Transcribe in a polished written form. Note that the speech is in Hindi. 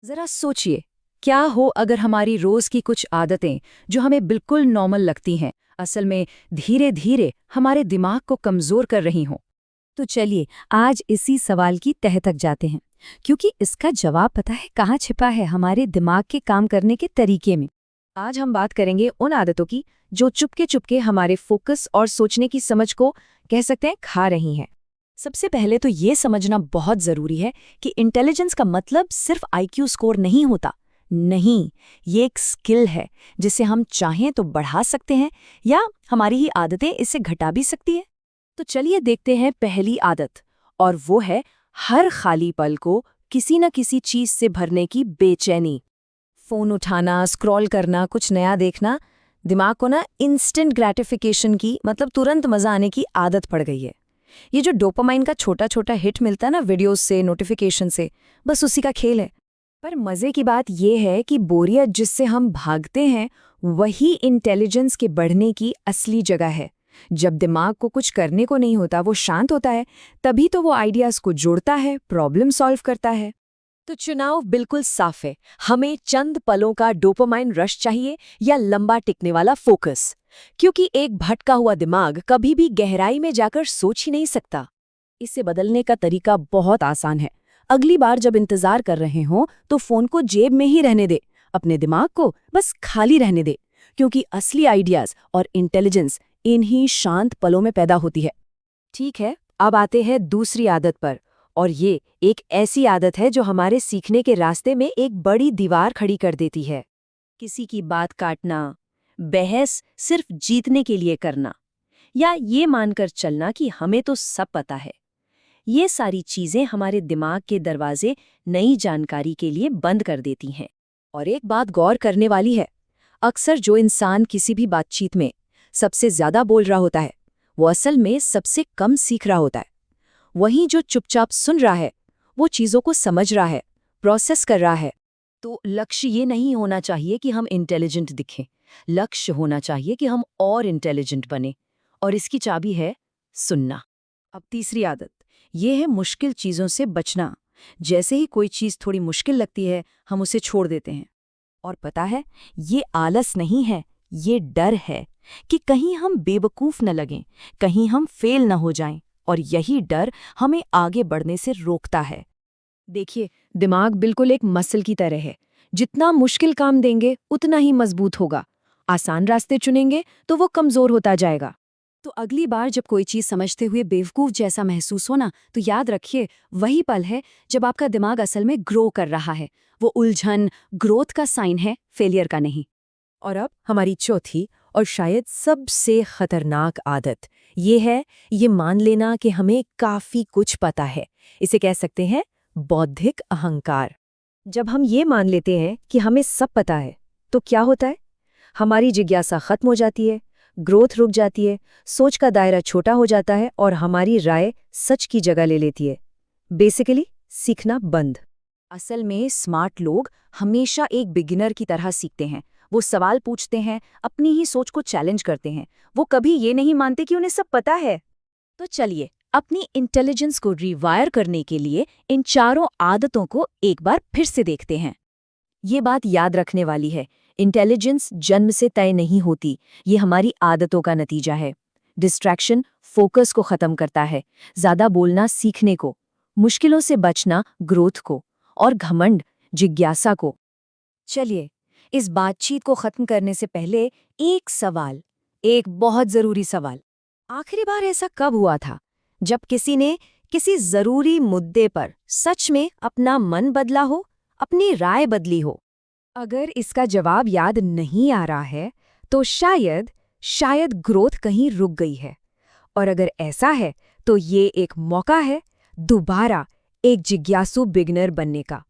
जरा सोचिए, क्या हो अगर हमारी रोज की कुछ आदतें जो हमें बिल्कुल नॉर्मल लगती हैं, असल में धीरे धीरे हमारे दिमाग को कमजोर कर रही हों। तो चलिए आज इसी सवाल की तह तक जाते हैं, क्योंकि इसका जवाब पता है कहाँ छिपा है, हमारे दिमाग के काम करने के तरीके में। आज हम बात करेंगे उन आदतों की जो चुपके चुपके हमारे फोकस और सोचने की समझ को कह सकते हैं खा रही हैं। सबसे पहले तो ये समझना बहुत जरूरी है कि इंटेलिजेंस का मतलब सिर्फ आईक्यू स्कोर नहीं होता। नहीं, ये एक स्किल है जिसे हम चाहें तो बढ़ा सकते हैं या हमारी ही आदतें इसे घटा भी सकती है। तो चलिए देखते हैं पहली आदत, और वो है हर खाली पल को किसी न किसी चीज से भरने की बेचैनी। फोन उठाना, स्क्रॉल करना, कुछ नया देखना, दिमाग को ना इंस्टेंट ग्रेटिफिकेशन की मतलब तुरंत मजा आने की आदत पड़ गई है। ये जो डोपामाइन का छोटा छोटा हिट मिलता है ना वीडियोस से, नोटिफिकेशन से, बस उसी का खेल है। पर मजे की बात यह है कि बोरियत जिससे हम भागते हैं वही इंटेलिजेंस के बढ़ने की असली जगह है। जब दिमाग को कुछ करने को नहीं होता, वो शांत होता है, तभी तो वो आइडियाज को जोड़ता है, प्रॉब्लम सॉल्व करता है। तो चुनाव बिल्कुल साफ है, हमें चंद पलों का डोपामाइन रश चाहिए या लंबा टिकने वाला फोकस, क्योंकि एक भटका हुआ दिमाग कभी भी गहराई में जाकर सोच ही नहीं सकता। इसे बदलने का तरीका बहुत आसान है। अगली बार जब इंतजार कर रहे हों तो फोन को जेब में ही रहने दे, अपने दिमाग को बस खाली रहने दे, क्योंकि असली आइडियाज और इंटेलिजेंस इन्हीं शांत पलों में पैदा होती है। ठीक है, अब आते हैं दूसरी आदत पर, और ये एक ऐसी आदत है जो हमारे सीखने के रास्ते में एक बड़ी दीवार खड़ी कर देती है। किसी की बात काटना, बहस सिर्फ जीतने के लिए करना, या ये मानकर चलना कि हमें तो सब पता है। ये सारी चीजें हमारे दिमाग के दरवाजे नई जानकारी के लिए बंद कर देती हैं। और एक बात गौर करने वाली है, अक्सर जो इंसान किसी भी बातचीत में सबसे ज्यादा बोल रहा होता है, वो असल में सबसे कम सीख रहा होता है। वहीं जो चुपचाप सुन रहा है, वो चीजों को समझ रहा है, प्रोसेस कर रहा है। तो लक्ष्य ये नहीं होना चाहिए कि हम इंटेलिजेंट दिखें, लक्ष्य होना चाहिए कि हम और इंटेलिजेंट बने। और इसकी चाबी है सुनना। अब तीसरी आदत, ये है मुश्किल चीजों से बचना। जैसे ही कोई चीज थोड़ी मुश्किल लगती है, हम उसे छोड़ देते हैं। और पता है, ये आलस नहीं है, ये डर है कि कहीं हम बेवकूफ न लगें, कहीं हम फेल न हो जाएं, और यही डर हमें आगे बढ़ने से रोकता है। देखिए, दिमाग बिल्कुल एक मसल की तरह है। जितना मुश्किल काम देंगे उतना ही मजबूत होगा। आसान रास्ते चुनेंगे तो वो कमजोर होता जाएगा। तो अगली बार जब कोई चीज समझते हुए बेवकूफ जैसा महसूस हो ना, तो याद रखिए, वही पल है जब आपका दिमाग असल में ग्रो कर रहा है। वो उलझन ग्रोथ का साइन है, फेलियर का नहीं। और अब हमारी चौथी और शायद सबसे खतरनाक आदत ये मान लेना कि हमें काफी कुछ पता है। इसे कह सकते हैं बौद्धिक अहंकार। जब हम ये मान लेते हैं कि हमें सब पता है, तो क्या होता है? हमारी जिज्ञासा खत्म हो जाती है, ग्रोथ रुक जाती है, सोच का दायरा छोटा हो जाता है और हमारी राय सच की जगह ले लेती है। बेसिकली सीखना बंद। असल में स्मार्ट लोग हमेशा एक बिगिनर की तरह सीखते हैं। वो सवाल पूछते हैं, अपनी ही सोच को चैलेंज करते हैं। वो कभी ये नहीं मानते कि उन्हें सब पता है। तो चलिए, अपनी इंटेलिजेंस को रिवायर करने के लिए इन चारों आदतों को एक बार फिर से देखते हैं। ये बात याद रखने वाली है, इंटेलिजेंस जन्म से तय नहीं होती, ये हमारी आदतों का नतीजा है। डिस्ट्रैक्शन फोकस को खत्म करता है, ज्यादा बोलना सीखने को, मुश्किलों से बचना ग्रोथ को, और घमंड जिज्ञासा को। चलिए, इस बातचीत को खत्म करने से पहले एक सवाल, एक बहुत जरूरी सवाल। आखिरी बार ऐसा कब हुआ था जब किसी ने किसी जरूरी मुद्दे पर सच में अपना मन बदला हो, अपनी राय बदली हो? अगर इसका जवाब याद नहीं आ रहा है, तो शायद ग्रोथ कहीं रुक गई है। और अगर ऐसा है, तो ये एक मौका है दोबारा एक जिज्ञासु बिगिनर बनने का।